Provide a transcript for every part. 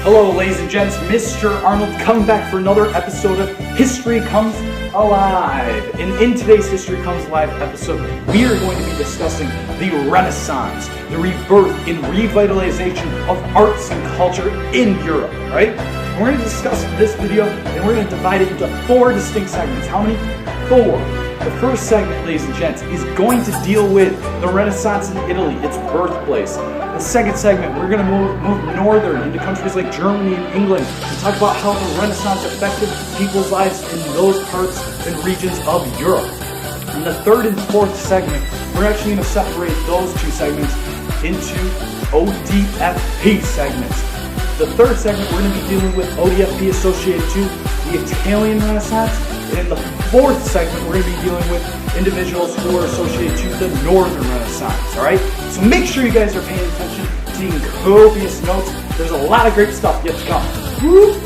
Hello, ladies and gents, Mr. Arnold coming back for another episode of History Comes Alive. And in today's History Comes Alive episode, we are going to be discussing the Renaissance, the rebirth and revitalization of arts and culture in Europe, right? And we're going to discuss this video, and we're going to divide it into 4 distinct segments. How many? 4. The first segment, ladies and gents, is going to deal with the Renaissance in Italy, its birthplace. The second segment, we're going to move northern into countries like Germany and England and talk about how the Renaissance affected people's lives in those parts and regions of Europe. In the third and fourth segment, we're actually going to separate those 2 segments into ODFP segments. The third segment, we're going to be dealing with ODFP associated to the Italian Renaissance. And in the fourth segment, we're going to be dealing with individuals who are associated to the Northern Renaissance, all right? So make sure you guys are paying attention, taking copious notes. There's a lot of great stuff yet to come. Woo!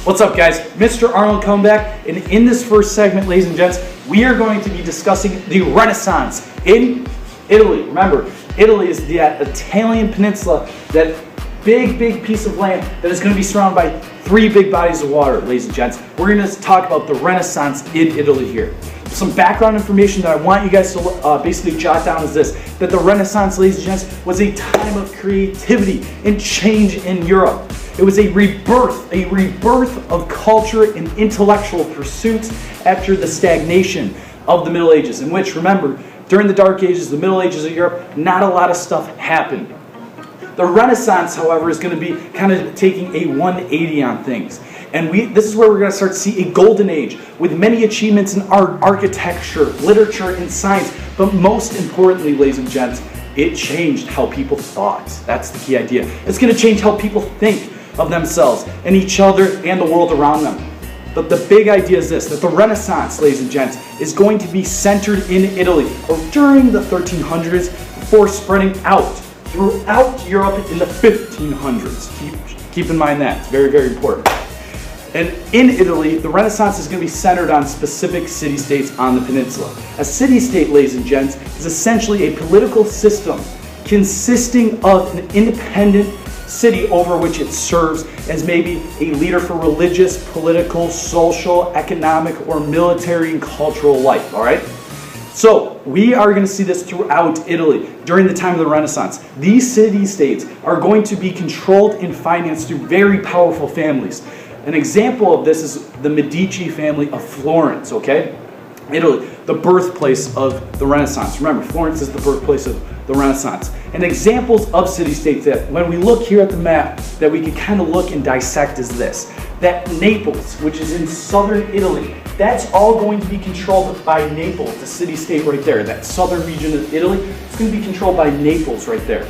What's up, guys? Mr. Arnold coming back, and in this first segment, ladies and gents, we are going to be discussing the Renaissance in Italy. Remember, Italy is the Italian peninsula, that big piece of land that is going to be surrounded by 3 big bodies of water, ladies and gents. We're going to talk about the Renaissance in Italy here. Some background information that I want you guys to basically jot down is this, that the Renaissance, ladies and gents, was a time of creativity and change in Europe. It was a rebirth of culture and intellectual pursuits after the stagnation of the Middle Ages, in which, remember, during the Dark Ages, the Middle Ages of Europe, not a lot of stuff happened. The Renaissance, however, is going to be kind of taking a 180 on things. And this is where we're going to start to see a golden age with many achievements in art, architecture, literature, and science. But most importantly, ladies and gents, it changed how people thought. That's the key idea. It's going to change how people think of themselves and each other and the world around them. But the big idea is this, that the Renaissance, ladies and gents, is going to be centered in Italy during the 1300s before spreading out throughout Europe in the 1500s. Keep in mind that. It's very important. And in Italy, the Renaissance is going to be centered on specific city-states on the peninsula. A city-state, ladies and gents, is essentially a political system consisting of an independent city over which it serves as maybe a leader for religious, political, social, economic, or military and cultural life, all right? So we are going to see this throughout Italy during the time of the Renaissance. These city-states are going to be controlled and financed through very powerful families. An example of this is the Medici family of Florence, okay? Italy, the birthplace of the Renaissance. Remember, Florence is the birthplace of the Renaissance. And examples of city-states that, when we look here at the map, that we can kind of look and dissect is this. That Naples, which is in southern Italy, that's all going to be controlled by Naples, the city-state right there. That southern region of Italy, it's going to be controlled by Naples right there.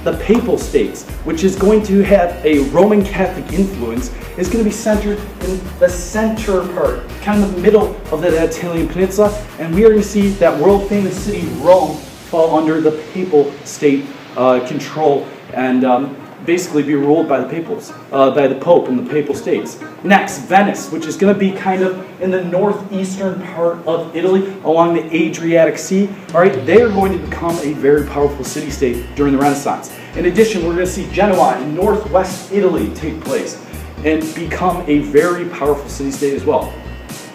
The Papal States, which is going to have a Roman Catholic influence, is going to be centered in the center part, kind of the middle of the Italian peninsula, and we are going to see that world-famous city, Rome, fall under the Papal State control and basically be ruled by the Pope and the Papal States. Next, Venice, which is going to be kind of in the northeastern part of Italy along the Adriatic Sea. All right, they are going to become a very powerful city-state during the Renaissance. In addition, we're going to see Genoa in northwest Italy take place and become a very powerful city-state as well.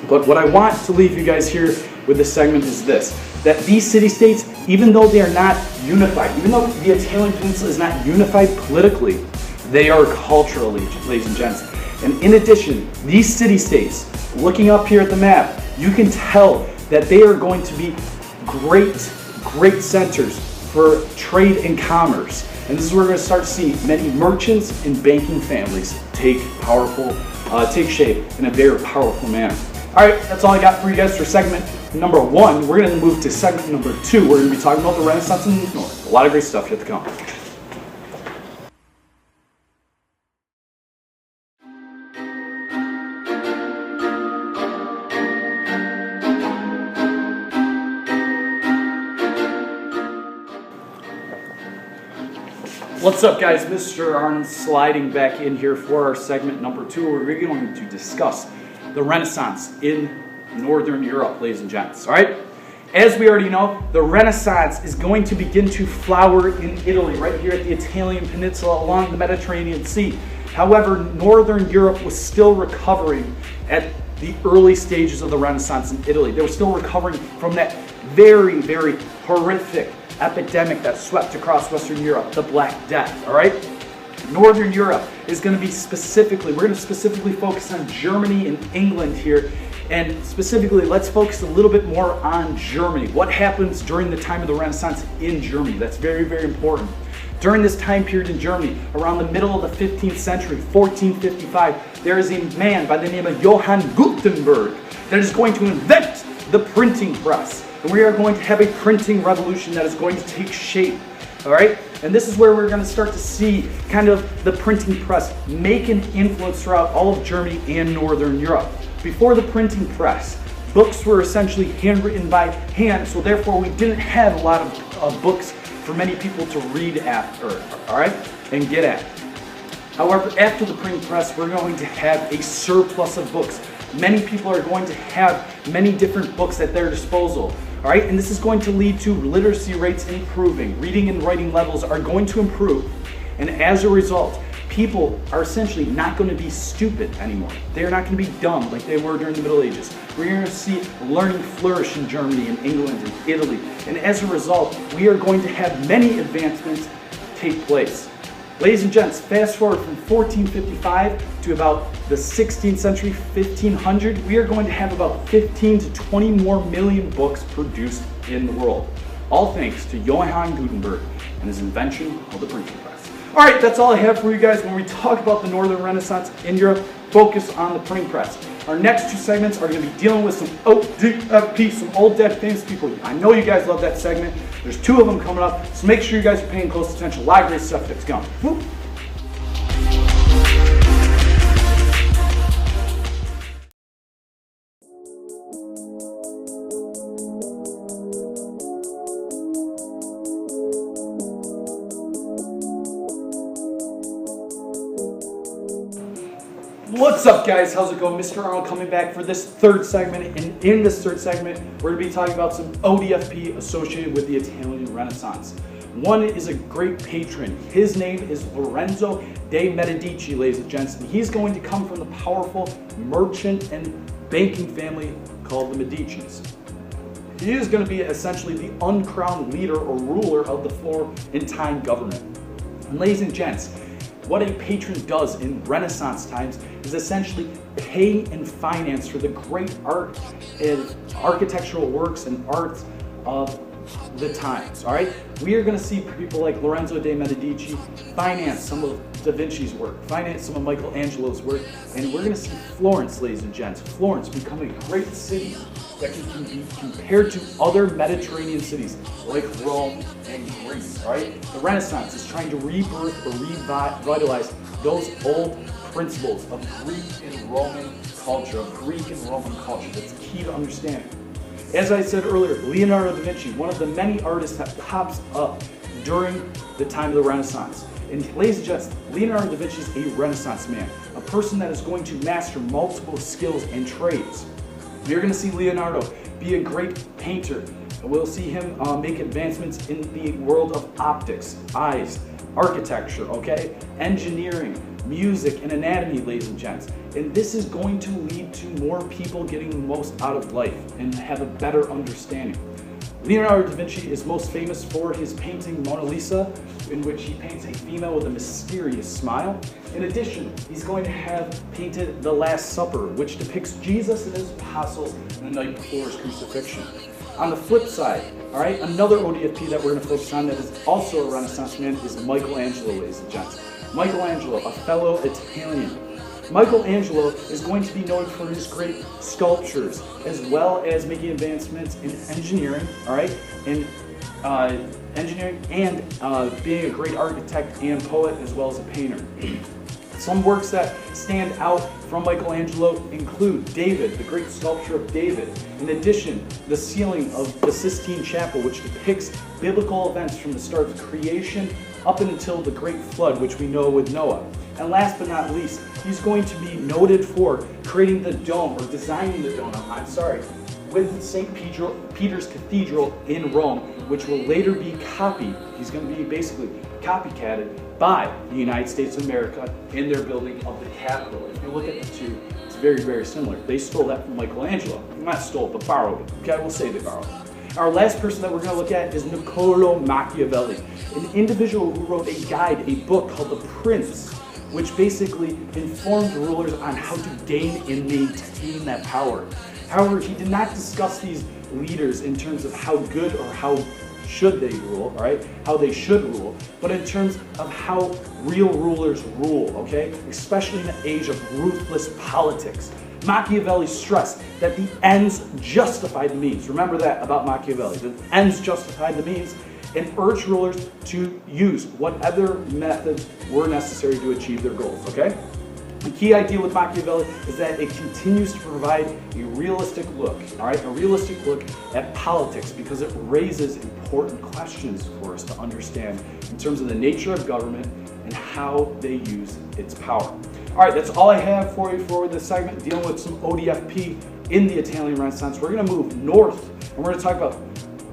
But what I want to leave you guys here with this segment is this, that these city-states, even though they are not unified, even though the Italian peninsula is not unified politically, they are culturally, ladies and gents. And in addition, these city-states, looking up here at the map, you can tell that they are going to be great centers for trade and commerce. And this is where we're going to start to see many merchants and banking families take shape in a very powerful manner. All right, that's all I got for you guys for segment number 1. We're going to move to segment number 2. We're going to be talking about the Renaissance in the North. A lot of great stuff yet to come. What's up, guys? Mr. Arnold sliding back in here for our segment number 2, where we're going to discuss the Renaissance in Northern Europe, ladies and gents. All right? As we already know, the Renaissance is going to begin to flower in Italy, right here at the Italian peninsula along the Mediterranean Sea. However, Northern Europe was still recovering at the early stages of the Renaissance in Italy. They were still recovering from that very, very horrific epidemic that swept across Western Europe, the Black Death, all right? Northern Europe is going to be we're going to specifically focus on Germany and England here. And specifically, let's focus a little bit more on Germany. What happens during the time of the Renaissance in Germany? That's very, very important. During this time period in Germany, around the middle of the 15th century, 1455, there is a man by the name of Johann Gutenberg that is going to invent the printing press. And we are going to have a printing revolution that is going to take shape. All right? And this is where we're going to start to see kind of the printing press make an influence throughout all of Germany and Northern Europe. Before the printing press, books were essentially handwritten by hand, so therefore we didn't have a lot of books for many people to read after, all right, and get at. However, after the printing press, we're going to have a surplus of books. Many people are going to have many different books at their disposal. All right, and this is going to lead to literacy rates improving. Reading and writing levels are going to improve. And as a result, people are essentially not going to be stupid anymore. They're not going to be dumb like they were during the Middle Ages. We're going to see learning flourish in Germany and England and Italy. And as a result, we are going to have many advancements take place. Ladies and gents, fast forward from 1455 to about the 16th century, 1500, we are going to have about 15 to 20 more million books produced in the world. All thanks to Johann Gutenberg and his invention of the printing press. All right, that's all I have for you guys. When we talk about the Northern Renaissance in Europe, focus on the printing press. Our next 2 segments are going to be dealing with some ODFP, some old dead famous people. I know you guys love that segment. There's 2 of them coming up, so make sure you guys are paying close attention. A lot of great stuff that's going. Woo. What's up, guys? How's it going? Mr. Arnold coming back for this 3rd segment. And in this 3rd segment, we're going to be talking about some ODFP associated with the Italian Renaissance. One is a great patron. His name is Lorenzo de' Medici, ladies and gents. And he's going to come from the powerful merchant and banking family called the Medicis. He is going to be essentially the uncrowned leader or ruler of the Florentine government. And ladies and gents, what a patron does in Renaissance times is essentially pay and finance for the great art and architectural works and arts of the times, all right? We are going to see people like Lorenzo de' Medici finance some of Da Vinci's work, finance some of Michelangelo's work, and we're going to see Florence, ladies and gents, Florence become a great city that can be compared to other Mediterranean cities like Rome and Greece, all right? The Renaissance is trying to rebirth or revitalize those old principles of Greek and Roman culture, That's key to understanding. As I said earlier, Leonardo da Vinci, one of the many artists that pops up during the time of the Renaissance. And ladies and gents, Leonardo da Vinci is a Renaissance man, a person that is going to master multiple skills and trades. You're going to see Leonardo be a great painter. We'll see him make advancements in the world of optics, eyes, architecture, okay? Engineering, music, and anatomy, ladies and gents. And this is going to lead to more people getting the most out of life and have a better understanding. Leonardo da Vinci is most famous for his painting Mona Lisa, in which he paints a female with a mysterious smile. In addition, he's going to have painted The Last Supper, which depicts Jesus and his apostles the night before his crucifixion. On the flip side, all right, another ODFP that we're going to focus on that is also a Renaissance man is Michelangelo, ladies and gents. Michelangelo, a fellow Italian. Michelangelo is going to be known for his great sculptures, as well as making advancements in engineering, all right, and being a great architect and poet, as well as a painter. Some works that stand out from Michelangelo include David, the great sculpture of David. In addition, the ceiling of the Sistine Chapel, which depicts biblical events from the start of creation up until the Great Flood, which we know with Noah. And last but not least, he's going to be noted for creating the dome, or designing the dome, with St. Peter's Cathedral in Rome, which will later be copied. He's going to be basically copycatted by the United States of America in their building of the Capitol. If you look at the two, it's very, very similar. They stole that from Michelangelo. Not stole, but borrowed it. Okay, we'll say they borrowed it. Our last person that we're going to look at is Niccolo Machiavelli, an individual who wrote a guide, a book called The Prince, which basically informed rulers on how to gain and maintain that power. However, he did not discuss these leaders in terms of how good or how should they rule, right? How they should rule, but in terms of how real rulers rule, okay? Especially in the age of ruthless politics. Machiavelli stressed that the ends justify the means. Remember that about Machiavelli. The ends justify the means, and urged rulers to use whatever methods were necessary to achieve their goals, okay? The key idea with Machiavelli is that it continues to provide a realistic look, all right, a realistic look at politics, because it raises important questions for us to understand in terms of the nature of government and how they use its power. All right, that's all I have for you for this segment, dealing with some ODFP in the Italian Renaissance. We're going to move north, and we're going to talk about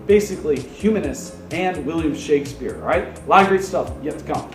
basically humanists and William Shakespeare, all right? A lot of great stuff yet to come.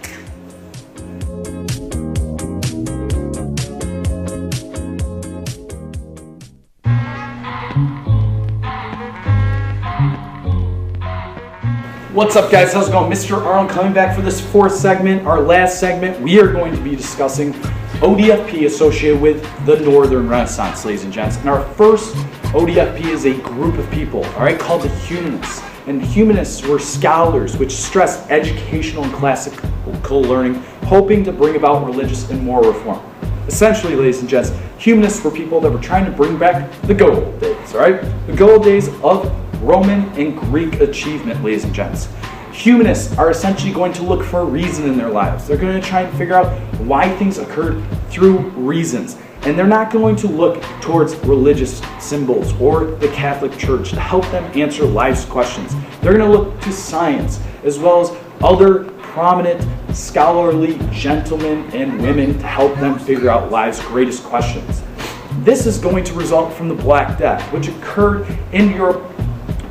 What's up, guys? How's it going? Mr. Arnold coming back for this fourth segment, our last segment. We are going to be discussing ODFP associated with the Northern Renaissance, ladies and gents. And our first ODFP is a group of people, all right, called the Humanists. And humanists were scholars which stressed educational and classical learning, hoping to bring about religious and moral reform. Essentially, ladies and gents, humanists were people that were trying to bring back the good old days, all right? The good old days of Roman and Greek achievement, ladies and gents. Humanists are essentially going to look for a reason in their lives. They're going to try and figure out why things occurred through reasons. And they're not going to look towards religious symbols or the Catholic Church to help them answer life's questions. They're going to look to science, as well as other prominent scholarly gentlemen and women to help them figure out life's greatest questions. This is going to result from the Black Death, which occurred in Europe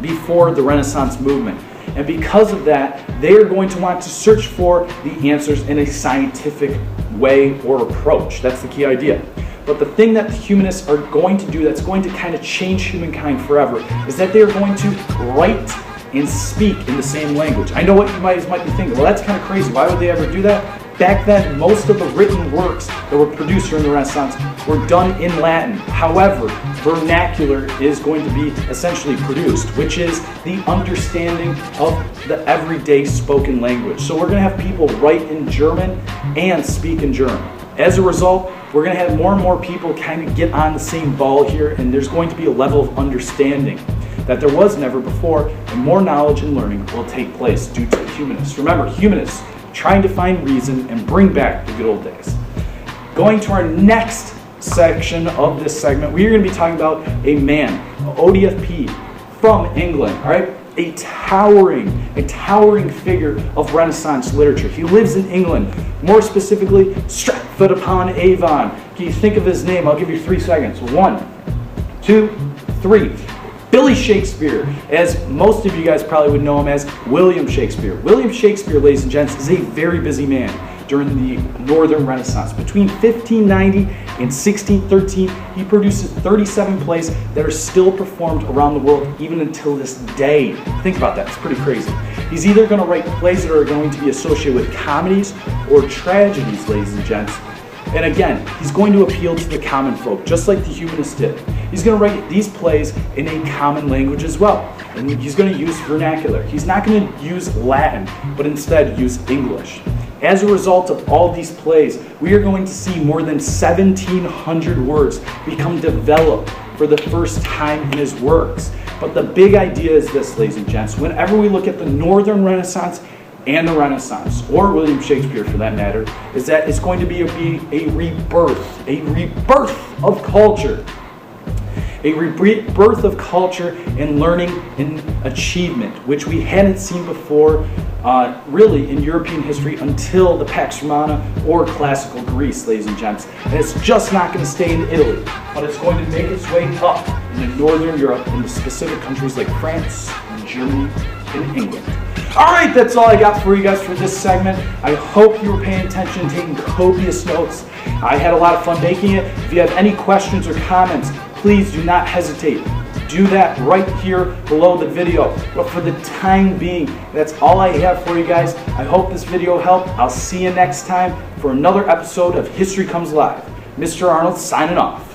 before the Renaissance movement. And because of that, they are going to want to search for the answers in a scientific way or approach. That's the key idea. But the thing that the humanists are going to do that's going to kind of change humankind forever is that they are going to write and speak in the same language. I know what you might be thinking, well, that's kind of crazy. Why would they ever do that? Back then, most of the written works that were produced during the Renaissance were done in Latin. However, vernacular is going to be essentially produced, which is the understanding of the everyday spoken language. So we're going to have people write in German and speak in German. As a result, we're going to have more and more people kind of get on the same ball here, and there's going to be a level of understanding that there was never before, and more knowledge and learning will take place due to the humanists. Remember, humanists trying to find reason and bring back the good old days. Going to our next section of this segment, we are going to be talking about a man, ODFP, from England, all right? A towering figure of Renaissance literature. He lives in England, more specifically Stratford-upon-Avon. Can you think of his name? I'll give you 3 seconds. 1, 2, 3. Billy Shakespeare, as most of you guys probably would know him as William Shakespeare. William Shakespeare, ladies and gents, is a very busy man during the Northern Renaissance. Between 1590 and 1613, he produces 37 plays that are still performed around the world even until this day. Think about that, it's pretty crazy. He's either going to write plays that are going to be associated with comedies or tragedies, ladies and gents. And again, he's going to appeal to the common folk, just like the humanists did. He's going to write these plays in a common language as well. And he's going to use vernacular. He's not going to use Latin, but instead use English. As a result of all these plays, we are going to see more than 1,700 words become developed for the first time in his works. But the big idea is this, ladies and gents. Whenever we look at the Northern Renaissance and the Renaissance, or William Shakespeare for that matter, is that it's going to be a rebirth of culture. a rebirth of culture and learning and achievement, which we hadn't seen before really in European history until the Pax Romana or classical Greece, ladies and gents. And it's just not going to stay in Italy, but it's going to make its way up into Northern Europe, into specific countries like France, and Germany, and England. All right, that's all I got for you guys for this segment. I hope you were paying attention, taking copious notes. I had a lot of fun making it. If you have any questions or comments, please do not hesitate. Do that right here below the video. But for the time being, that's all I have for you guys. I hope this video helped. I'll see you next time for another episode of History Comes Live. Mr. Arnold signing off.